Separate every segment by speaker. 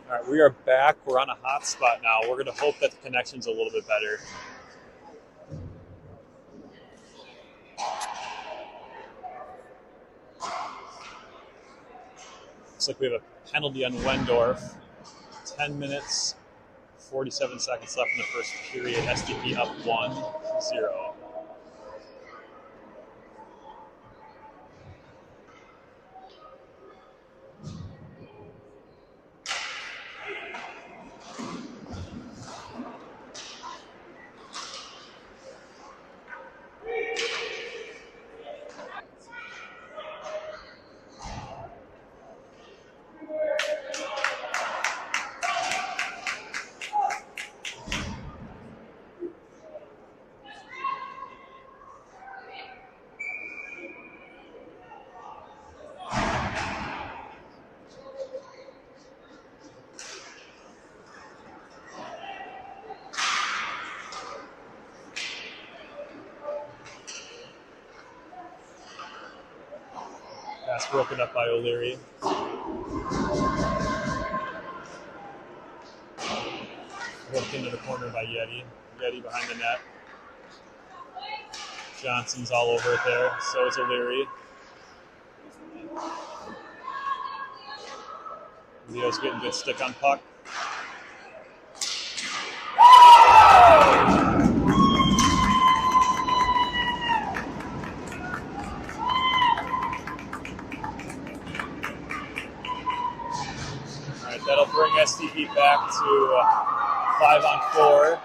Speaker 1: All right, we are back. We're on a hot spot now. We're going to hope that the connection's a little bit better. Looks like we have a penalty on Wendorf. 10 minutes, 47 seconds left in the first period. SDP up 1-0. Pass broken up by O'Leary. Worked into the corner by Yeti. Yeti behind the net. Johnson's all over it there. So is O'Leary. Leo's getting good stick on puck. All right, that'll bring SDP back to 5-on-4.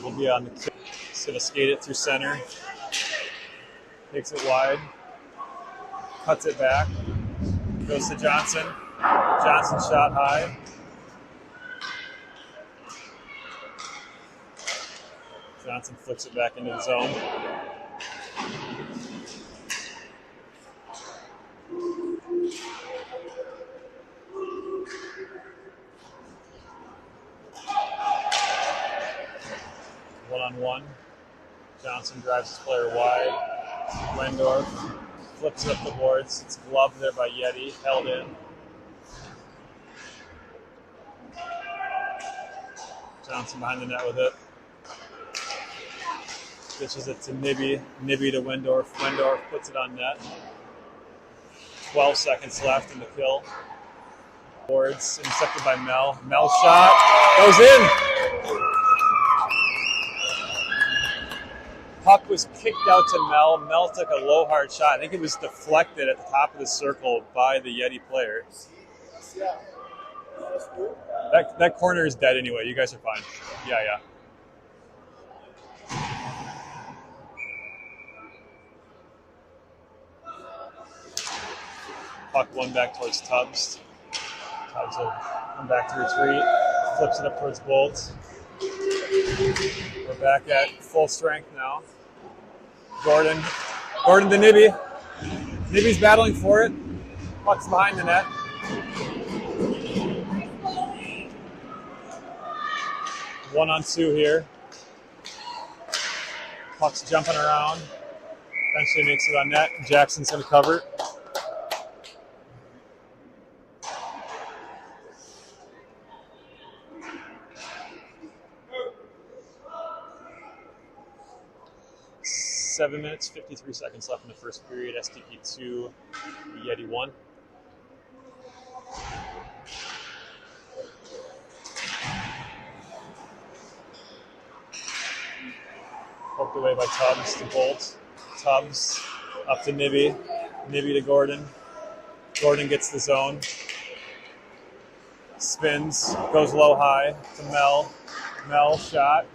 Speaker 1: We'll be on the kick. Just gonna skate it through center. Takes it wide. Cuts it back. Goes to Johnson. Johnson shot high. Johnson flicks it back into the zone. One-on-one. Johnson drives his player wide. Wendorf flips it up the boards. It's gloved there by Yeti, held in. Johnson behind the net with it. Pitches it to Nibby. Nibby to Wendorf. Wendorf puts it on net. 12 seconds left in the kill. Boards intercepted by Mel. Mel's shot goes in. Puck was kicked out to Mel. Mel took a low hard shot. I think it was deflected at the top of the circle by the Yeti player.
Speaker 2: Yeah.
Speaker 1: That corner is dead anyway. You guys are fine. Yeah. Puck one back towards Tubbs. Tubbs will come back to retreat. Flips it up towards Bolt. We're back at full strength now. Gordon to Nibby. Nibby's battling for it. Puck's behind the net. One-on-two here. Puck's jumping around. Eventually makes it on net. Jackson's going to cover. Seven minutes, 53 seconds left in the first period. SDP 2, Yeti 1. Poked away by Tubbs to Bolt. Tubbs up to Nibby. Nibby to Gordon. Gordon gets the zone. Spins, goes low high to Mel. Mel shot.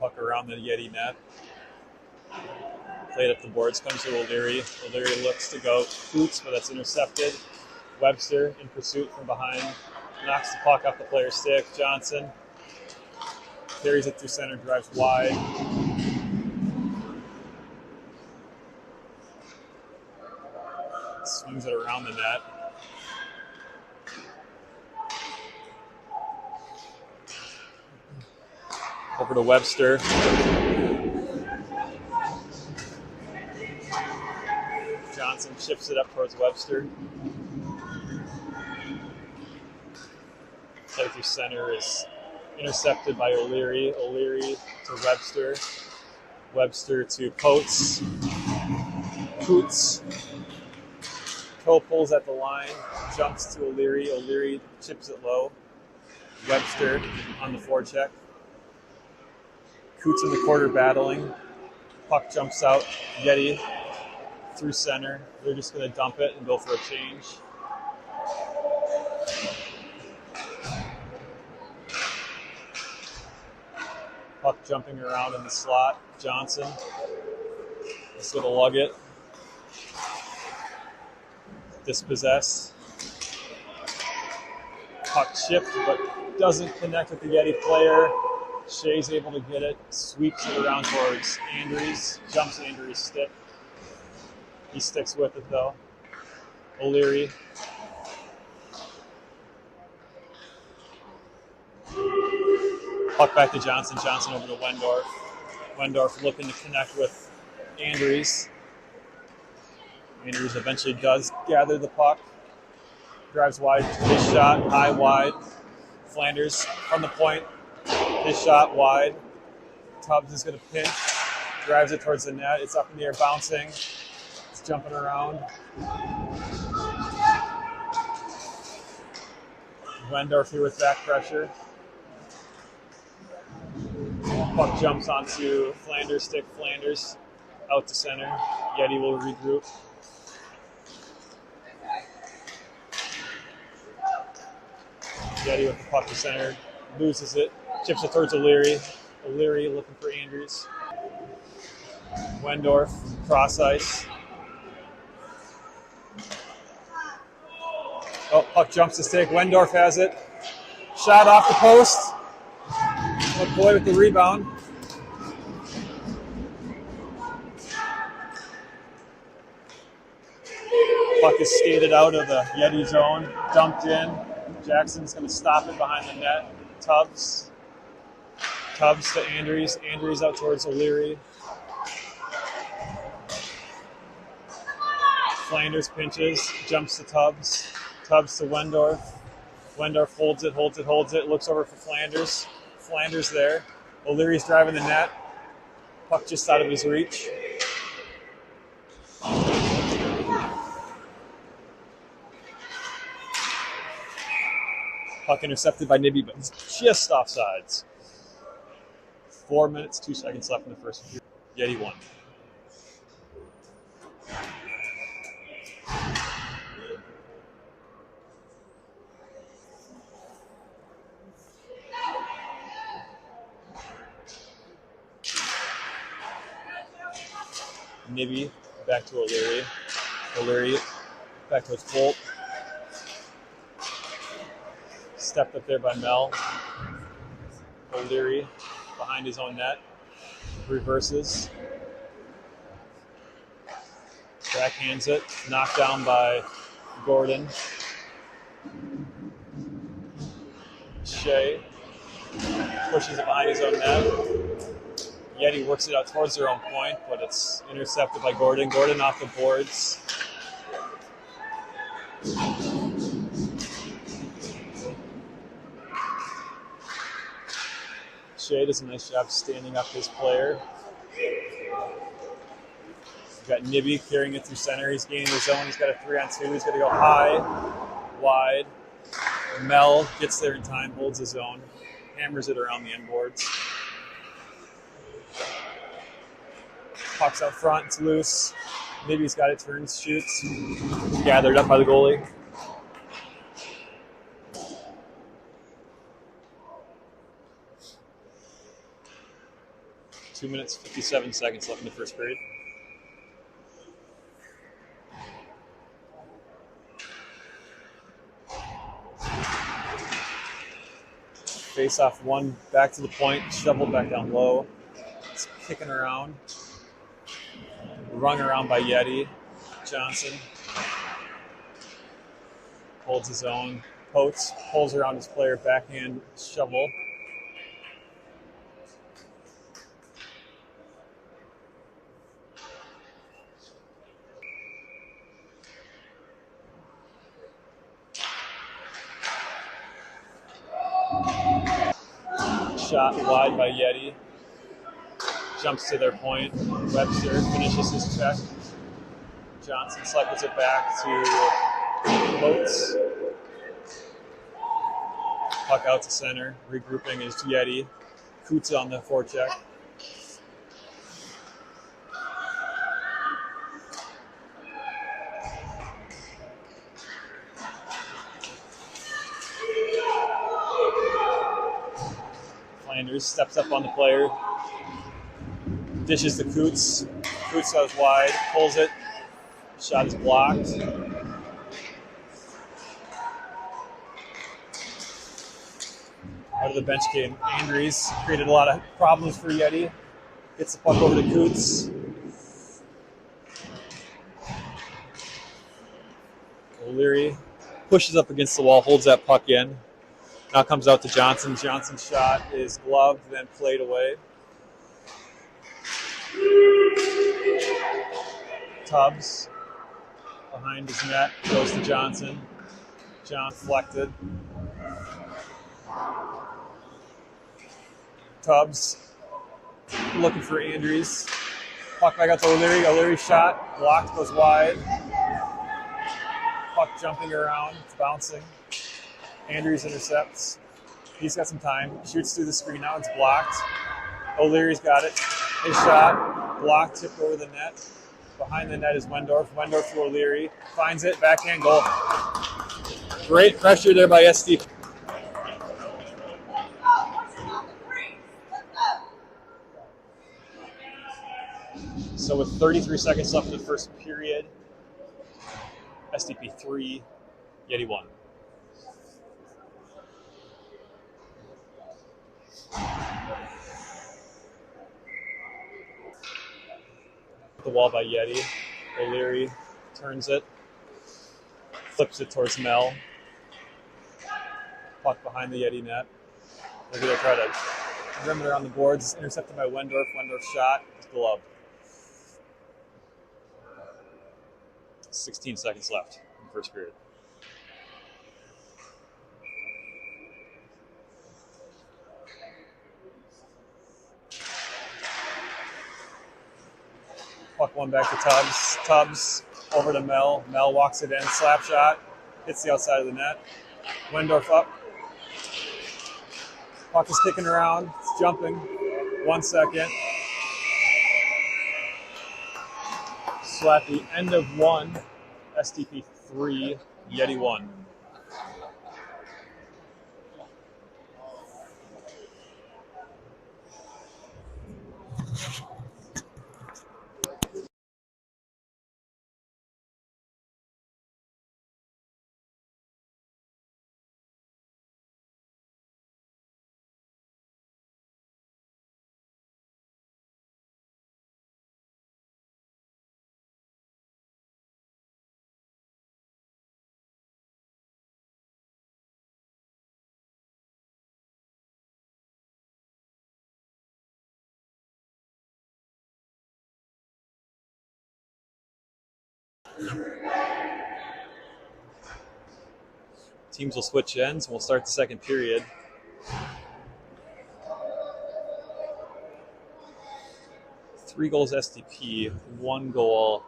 Speaker 1: Puck around the Yeti net. Played up the boards, comes to O'Leary. O'Leary looks to go Coots, but that's intercepted. Webster in pursuit from behind. Knocks the puck off the player's stick. Johnson carries it through center, drives wide. Swings it around the net. Over to Webster. Johnson shifts it up towards Webster. Play through center is intercepted by O'Leary. O'Leary to Webster. Webster to Coates. Coots. Toe pulls at the line. Jumps to O'Leary. O'Leary chips it low. Webster on the forecheck. Coots in the quarter battling. Puck jumps out. Yeti through center. They're just going to dump it and go for a change. Puck jumping around in the slot. Johnson is going to lug it. Dispossess. Puck chipped, but doesn't connect with the Yeti player. Shea's able to get it, sweeps it around towards Andrews, jumps Andrews' stick. He sticks with it though. O'Leary. Puck back to Johnson. Johnson over to Wendorf. Wendorf looking to connect with Andrews. Andrews eventually does gather the puck. Drives wide. His shot, high wide. Flanders from the point. His shot wide. Tubbs is going to pinch. Drives it towards the net. It's up in the air, bouncing. It's jumping around. Wendorf here with back pressure. Puck jumps onto Flanders' stick. Flanders out to center. Yeti will regroup. Yeti with the puck to center, loses it, chips it towards O'Leary. O'Leary looking for Andrews. Wendorf, cross ice. Oh, puck jumps the stick. Wendorf has it. Shot off the post. McCoy with the rebound. Puck is skated out of the Yeti zone, dumped in. Jackson's going to stop it behind the net. Tubbs to Andrews. Andrews out towards O'Leary. Flanders pinches, jumps to Tubbs. Tubbs to Wendorf. Wendorf holds it. Looks over for Flanders. Flanders there. O'Leary's driving the net. Puck just out of his reach. Puck intercepted by Nibby, but just offsides. 4 minutes, 2 seconds left in the first period. Yeti won. Nibby back to O'Leary. O'Leary back to his Bolt. Stepped up there by Mel. O'Leary behind his own net. Reverses. Backhands it. Knocked down by Gordon. Shea pushes it behind his own net. Yeti works it out towards their own point, but it's intercepted by Gordon. Gordon off the boards. Shea does a nice job standing up his player. We've got Nibby carrying it through center. He's gaining the zone. He's got a 3-on-2. He's got to go high, wide. Mel gets there in time, holds his own, hammers it around the end boards. Puck's out front. It's loose. Nibby's got it, turns, shoots. Gathered up by the goalie. Two minutes, 57 seconds left in the first period. Face off one, back to the point, shoveled back down low. It's kicking around. Rung around by Yeti. Johnson holds his own. Coates pulls around his player, backhand shovel. Shot wide by Yeti. Jumps to their point. Webster finishes his check. Johnson cycles it back to Coates. Puck out to center. Regrouping is Yeti. Coots on the forecheck. Flanders steps up on the player. Dishes to Coots. Coots goes wide, pulls it. Shot is blocked. Out of the bench came Andrews. Created a lot of problems for Yeti. Gets the puck over to Coots. O'Leary pushes up against the wall, holds that puck in. Now comes out to Johnson. Johnson's shot is gloved, then played away. Tubbs behind his net, goes to Johnson. John deflected. Tubbs looking for Andrews. Puck back out to O'Leary. O'Leary shot, blocked, goes wide. Puck jumping around, it's bouncing. Andrews intercepts. He's got some time. Shoots through the screen now. It's blocked. O'Leary's got it. His shot. Blocked. Tipped over the net. Behind the net is Wendorf. Wendorf to O'Leary. Finds it. Backhand goal. Great pressure there by SDP. So with 33 seconds left in the first period, SDP 3, Yeti 1. The wall by Yeti. O'Leary turns it, flips it towards Mel. Puck behind the Yeti net. Look at their try to perimeter on the boards. Intercepted by Wendorf. Wendorf's shot is gloved. 16 seconds left in the first period. Puck one back to Tubbs. Tubbs over to Mel. Mel walks it in. Slap shot. Hits the outside of the net. Wendorf up. Puck is kicking around. It's jumping. 1 second. So at the end of one, SDP 3, Yeti 1. Teams will switch ends and we'll start the second period. Three goals SDP, 1 goal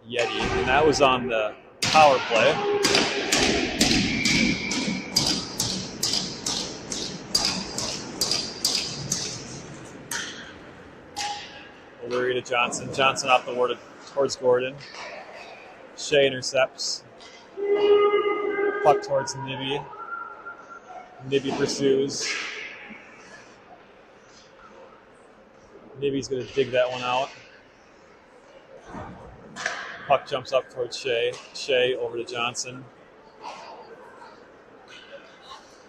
Speaker 1: Yeti, and that was on the power play. O'Leary to Johnson. Johnson off the ward towards Gordon. Shea intercepts. Puck towards Nibby. Nibby pursues. Nibby's going to dig that one out. Puck jumps up towards Shea. Shea over to Johnson.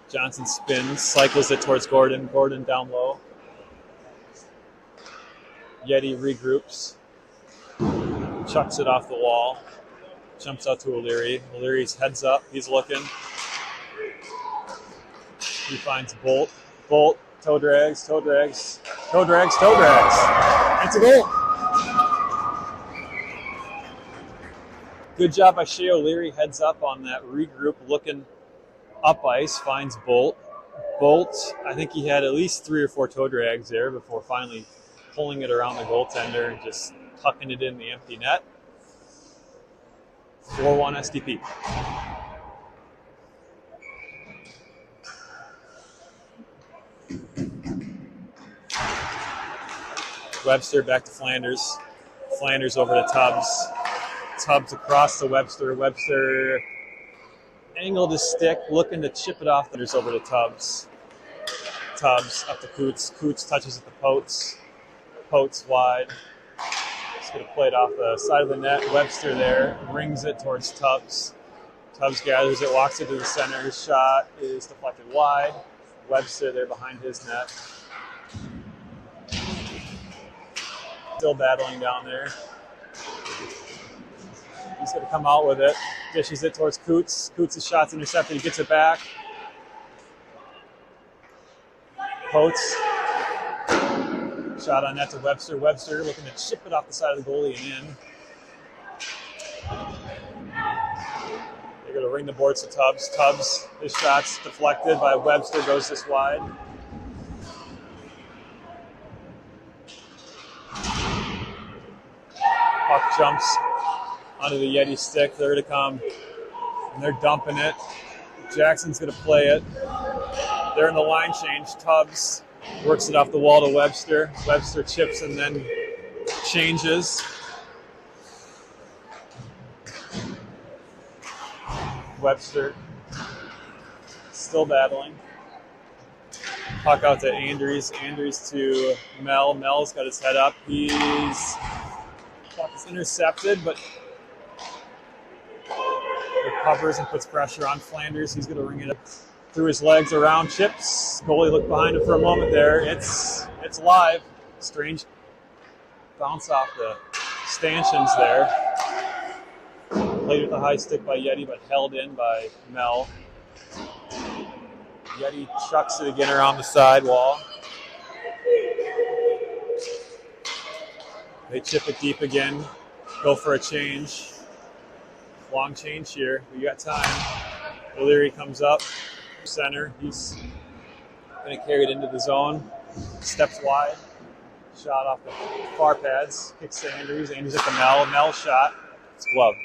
Speaker 1: Johnson spins, cycles it towards Gordon. Gordon down low. Yeti regroups. Chucks it off the wall. Jumps out to O'Leary. O'Leary's heads up. He's looking. He finds Bolt. Bolt, toe drags, toe drags, toe drags, toe drags. It's a goal. Good job by Shea O'Leary. Heads up on that regroup, looking up ice. Finds Bolt. Bolt, I think he had at least 3 or 4 toe drags there before finally pulling it around the goaltender and just tucking it in the empty net. 4-1 SDP. Webster back to Flanders. Flanders over to Tubbs. Tubbs across to Webster. Webster angled his stick, looking to chip it off. There's over to Tubbs. Tubbs up to Coots. Coots touches at the Potes. Potes wide. Just going to play it off the side of the net. Webster there, rings it towards Tubbs. Tubbs gathers it, walks it to the center. His shot is deflected wide. Webster there behind his net. Still battling down there. He's going to come out with it. Dishes it towards Coots. Coots' shot's intercepted. He gets it back. Potes. Shot on net to Webster. Webster looking to chip it off the side of the goalie and in. They're going to ring the boards to Tubbs. Tubbs, his shot's deflected by Webster, goes this wide. Puck jumps onto the Yeti stick. They're going to come and they're dumping it. Jackson's going to play it. They're in the line change. Tubbs works it off the wall to Webster. Webster chips and then changes. Webster still battling. Puck out to Andrews. Andrews to Mel. Mel's got his head up. He's It's intercepted, but recovers and puts pressure on Flanders. He's going to ring it up through his legs around Chips. Goalie looked behind him for a moment there. It's live. Strange bounce off the stanchions there. Played with a high stick by Yeti, but held in by Mel. Yeti chucks it again around the sidewall. They chip it deep again. Go for a change. Long change here. We got time. O'Leary comes up. Center. He's going to carry it into the zone. Steps wide. Shot off the far pads. Kicks to Andrews. Andrews at the Mel. Mel shot. It's gloved.